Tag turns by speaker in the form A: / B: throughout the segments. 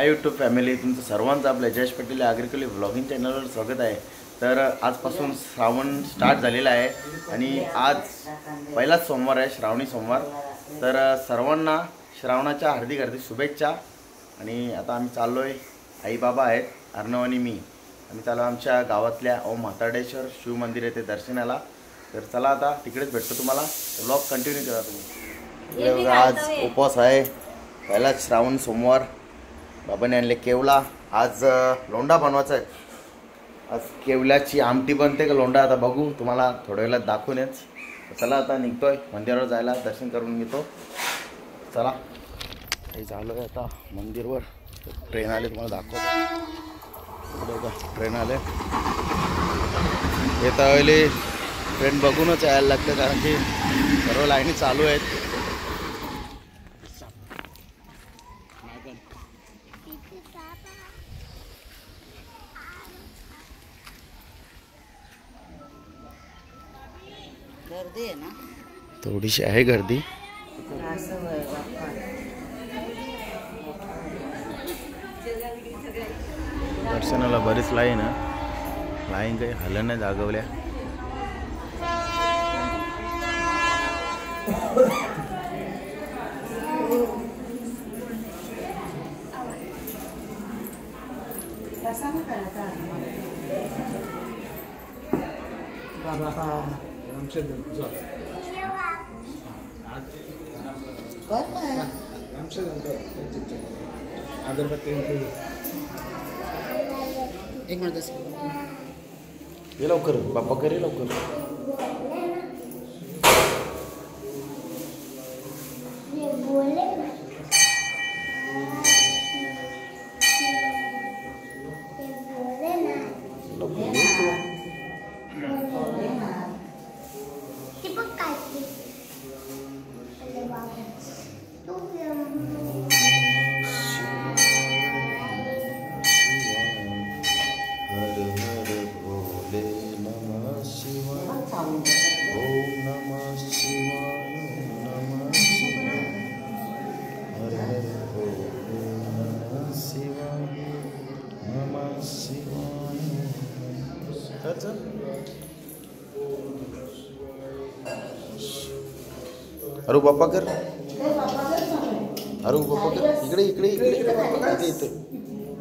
A: YouTube family, तुमचं सर्वांचं आपल्या जयेश पटेल ॲग्रिकल्चर व्लॉगिंग चॅनलवर स्वागत आहे। तर आजपासून श्रावण स्टार्ट झालेला आहे आणि आज पहिलाच सोमवार आहे, श्रावणी सोमवार। तर सर्वांना श्रावणाच्या हार्दिक हार्दिक शुभेच्छा। आणि आता आम्ही चाललो आहे, आई बाबा आहेत अर्णव आणि मी, आम्ही चाललो आमच्या गावातल्या ओम म्हाताडेश्वर शिव मंदिर येथे दर्शनाला। तर चला आता तिकडेच भेटतो तुम्हाला, व्लॉग कंटिन्यू करा तुम्ही। आज उपवास आहे, पहिलाच श्रावण सोमवार। बाबाने आणले केवला, आज लोंढा बनवायचा आहे। आज केवल्याची आमटी बनते का लोंढा आता बघू, तुम्हाला थोड्या वेळात दाखवूनच। चला आता निघतोय मंदिरावर जायला, दर्शन करून घेतो। चला काही चालू आहे आता मंदिरवर। ट्रेन आले तुम्हाला दाखवतो, बघा ट्रेन आले। येता वेळेला ट्रेन बघूनच यायला लागतं, कारण की सर्व लाईनी चालू आहेत।
B: गर्दी आहे ना,
A: थोडीशी आहे गर्दी। दर्शनाला बरीच लाईन आहे, लाईन काही हल्लं नाही जागवल्या।
B: एक मिनिट
A: ये लवकर बाप्पा करे लवकर। अरे बाप्पा कर, अरे बाप्पा कर, इकडे इकडे इकडे इथे इथे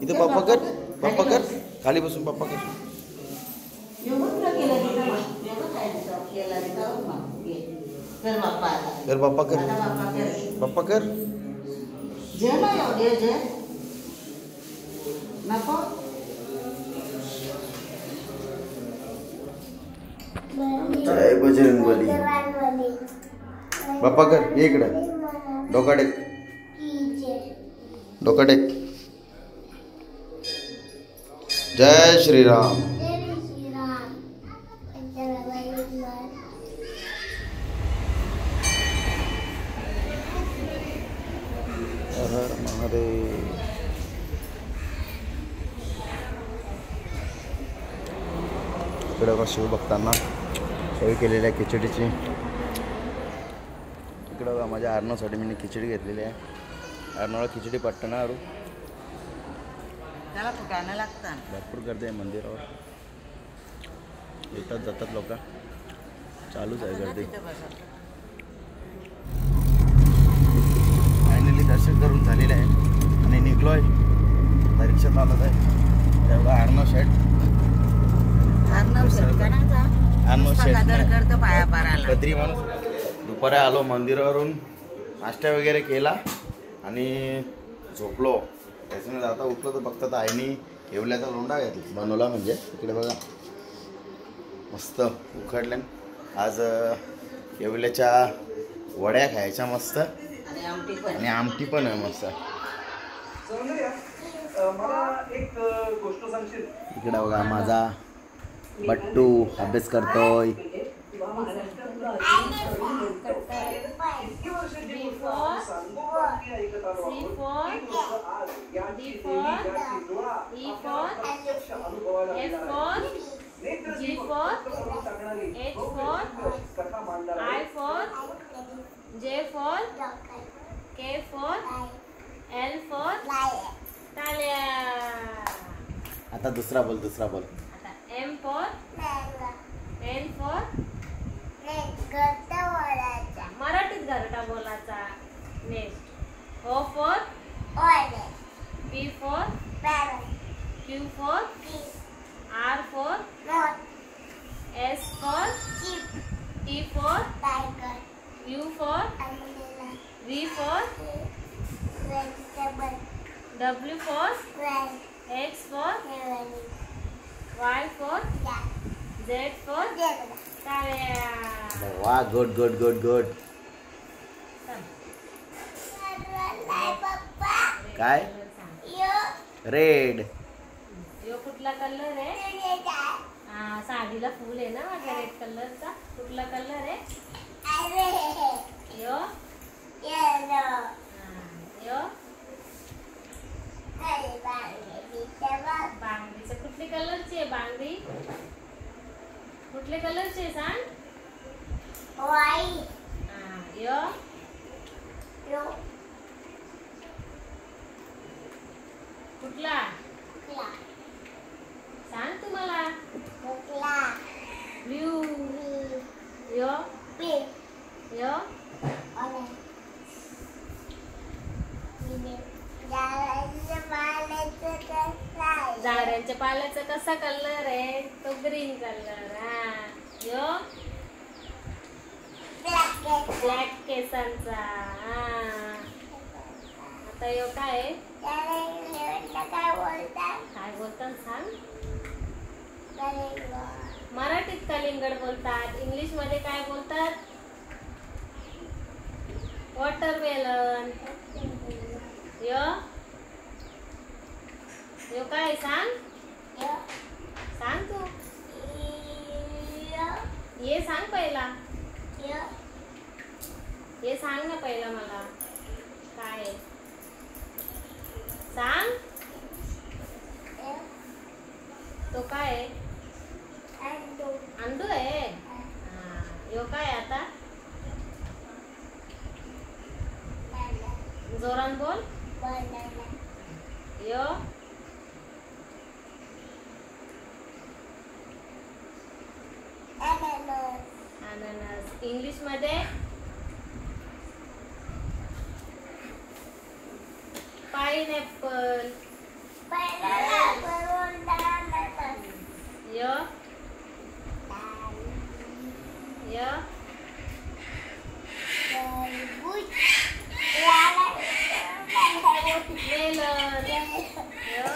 A: इथे बाप्पा कर, बाप्पा कर, खाली बसून बाप्पा कर। कर बाप्पा कर, बाप्पा कर। जय बजरंगबली। बाप्पा कर, ये इकडे, डोका टेक, डोका टेक। जय श्रीराम। हर हर महादेव। इकडे बघा शिवभक्तांना सोय केलेली आहे खिचडीची। इकडे बघा माझ्या अर्णवसाठी मी खिचडी घेतलेली आहे। अर्णवला खिचडी पटतं ना, अरू
B: त्याला फुटाणं लागतं।
A: भरपूर गर्दी आहे मंदिरावर, येतात जातात लोक, चालूच आहे गर्दी। फायनली दर्शन करून झालेलं आहे आणि निघलोय, रिक्षात चालत आहे। तेव्हा अर्णव शेठ, अर्णव शेठ बद्री माणूस। दुपारी आलो मंदिरावरून, नाश्ता वगैरे केला आणि झोपलो। त्याच्यामुळे आता उठलो तर बघतात आईनी केवल्याचा लोंढा बनवला, म्हणजे इकडे बघा मस्त उखडल्या। आज केवल्याच्या वड्या खायच्या मस्त, आणि आमटी पण आहे मस्त। इकडे बघा माझा बट्टू अभ्यास करतोय।
C: J for K for L for
A: आता दुसरा बोल.
C: आता M for N for मराठीत घरटा बोलायचा. Next O for P for Q for R for S for T for U for V for W for X for Y for Z for टाळ्या.
A: वा good. काय? Red.
C: यो कुठला colour आहे? हा, साडीला फूल आहे ना माझ्या रेड कलरचा. कुठला कलर आहे? यो यो बांगडीचं कुठली कलरची आहे बांगडी? कुठले कलरची आहे सांग? यो कुठला सांग तुम्हाला. ब्ल्यू. यो यो झाडांच्या पाल्याचा कसा कलर आहे? तो ग्रीन कलर. हा. यो ब्लॅक केसांचा. हा. आता यो काय आहे? काय बोलतात सांग? मराठीत कलिंगड बोलतात. इंग्लिश मध्ये काय बोलतात? वॉटरमेलन. यो काय सांग? सांग तू. ये सांग पहिला. ये सांग ना पहिला मला. काय सांग? तो काय अंडू आहे. यो काय आता? जोरान बोल. यो अननस. इंग्लिश मध्ये पाइनएप्पल. यो यो मेलन. यो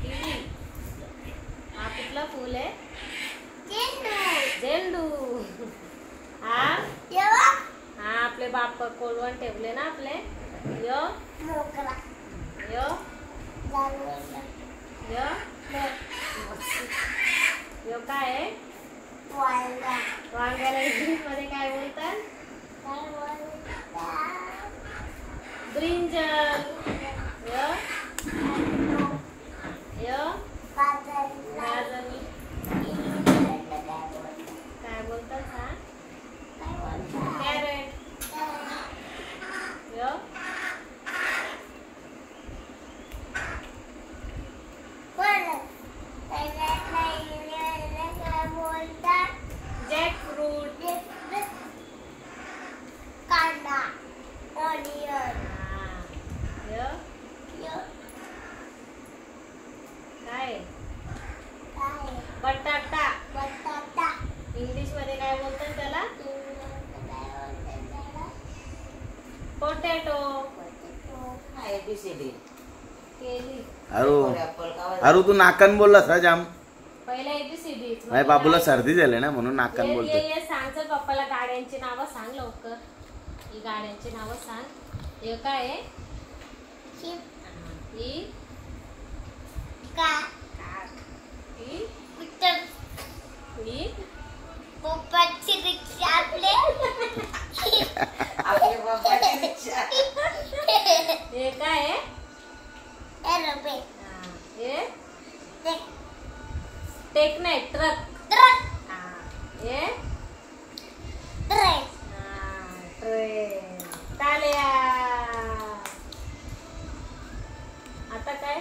C: किवी. हा कुठला फूल आहे? झेंडू. हा आपले बाप कोलवण ठेवले ना आपले. यो यो यो यो काय आहे? वांग्याला इंग्लिश मध्ये काय बोलतात? ब्रिंजल. यो यो गाजर. काय बोलतात सांग? कॅरेट. यो जॅकफ्रूट.
D: कांदा. ऑनियन.
C: यो काय? बटाटा. इंग्लिश मध्ये काय बोलतात त्याला? पोटॅटो. केली.
A: अरू तू नाकान बोललास ना जाम.
C: पहिला ABCD.
A: माझ्या बाबूला सर्दी झाली ना म्हणून नाकान बोलतो.
C: ये सांग चल पप्पाला. गाड्यांची नावं सांग लवकर. ही गाड्यांची नावं सांग. हे काय आहे? ही ही
D: पप्पाची रिक्षा.
C: हे काय आहे?
D: एरोप्लेन.
C: हे टेक नाही. ट्रक. हे
D: ट्रेन.
C: ट्रेन. टाळ्या. आता काय?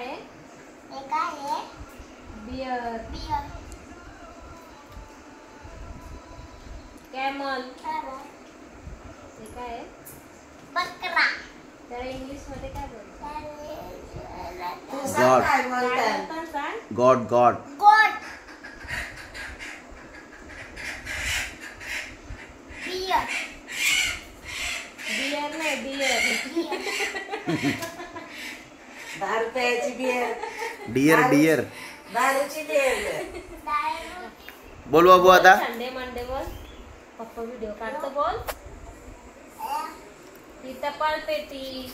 C: आहे
D: हे काय आहे?
C: Bear,
D: bear.
C: कॅमल.
D: बरोबर.
C: हे काय आहे?
D: बकरा.
C: त्याला इंग्लिश मध्ये काय बोलतात?
A: गॉड
C: काय बोलतात सांग?
A: गॉड गॉड
D: गोट. बियर.
C: बियर नाही, बियर.
B: 10 रुपयाची बियर,
A: डियर डियर
B: दारूची बियर.
D: दारू.
A: बोल बाबू आता
C: संडे मंडे बोल. पप्पा व्हिडिओ काढतो बोल. ही टपाल पेटी.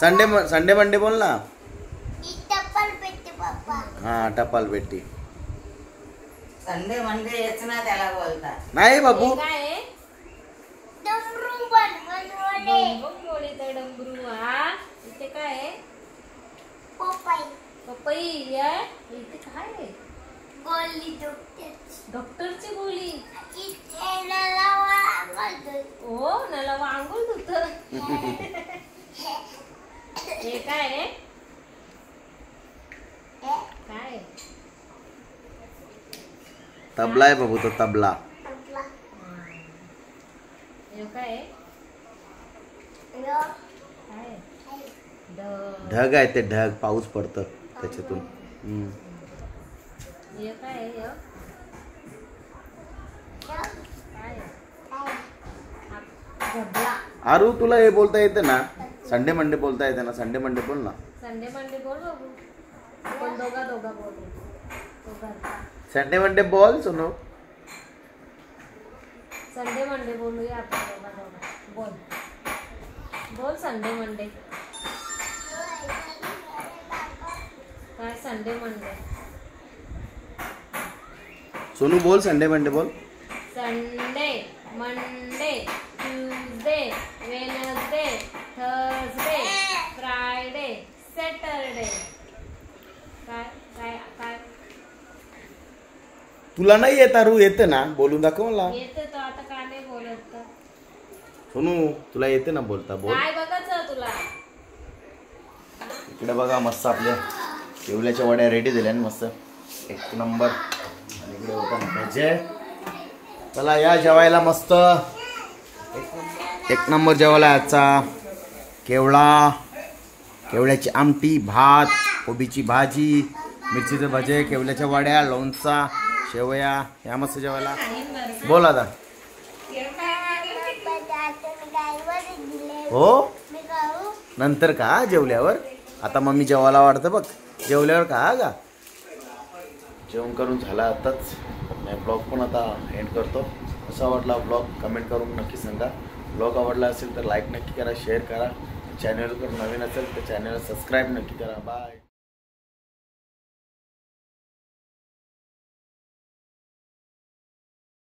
A: संडे मंडे बोल ना.
D: ही टप्पल पेटी पप्पा.
A: हा टपाल पेटी
B: संडे मंडे येच ना त्याला बोलतात.
A: नाही बाबू
C: हे काय आहे?
D: डमरू बनवले.
C: गोळी तर डमरू. हा इथे काय आहे?
D: पपई.
C: पपई आहे. इथे काय आहे?
D: गोली डॉक्टर.
C: डॉक्टरची गोळी.
D: इथे नलावा करतो.
C: हो नाला वांगूल धुत. हे काय आहे? काय आहे?
A: तबला आहे बाबू तो तबला
D: आपला.
C: हे काय आहे?
D: यो.
C: काय आहे?
A: ढग आहे ते ढग पाऊस पडतं त्याच्यातून
C: हे काय आहे?
D: यो.
C: काय आहे? झबला.
A: आरू तुला हे बोलता येतं ना संडे मंडे बोलता येतं ना संडे मंडे बोल ना
C: संडे मंडे बोल बाबू. आपण दोघा बोल.
A: संडे मंडे बोल सुनो
C: संडे मंडे बोलूया आपण दोघा. बोल बोल संडे मंडे. काय संडे मंडे?
A: सोनू बोल संडे मंडे बोल
C: Sunday Monday Tuesday Wednesday Thursday Friday Saturday. काय काय काय
A: तुला नाही येत आरू येतं ना बोलून दाखव मला
C: येते तो आता का नाही बोलत तर?
A: सोनू तुला येते ना बोलता बोल
C: काय बघायचं तुला?
A: इकडे बघा मस्त आपल्या येवल्याच्या वड्या रेडी झाल्या ना मस्त एक नंबर आणि इकडे होता भजे. चला या जेवायला मस्त एक नंबर जेवायला आजचा केवड्याची आमटी भात कोबीची भाजी मिरचीचे भजे केवल्याच्या वड्या लोणचा शेवया या मस्त जेवायला. बोल आता हो
D: मी खाऊ.
A: नंतर का जेवल्यावर आता मम्मी जेवायला वाढतं बघ जेवल्यावर का जेवण करून झाला आताच. ब्लॉग पण आता एंड करतो. कसा वाटला ब्लॉग कमेंट करून नक्की सांगा. ब्लॉग आवडला असेल तर लाईक नक्की करा शेअर करा. चॅनलवर नवीन असेल तर चॅनलला सबस्क्राईब नक्की करा. बाय.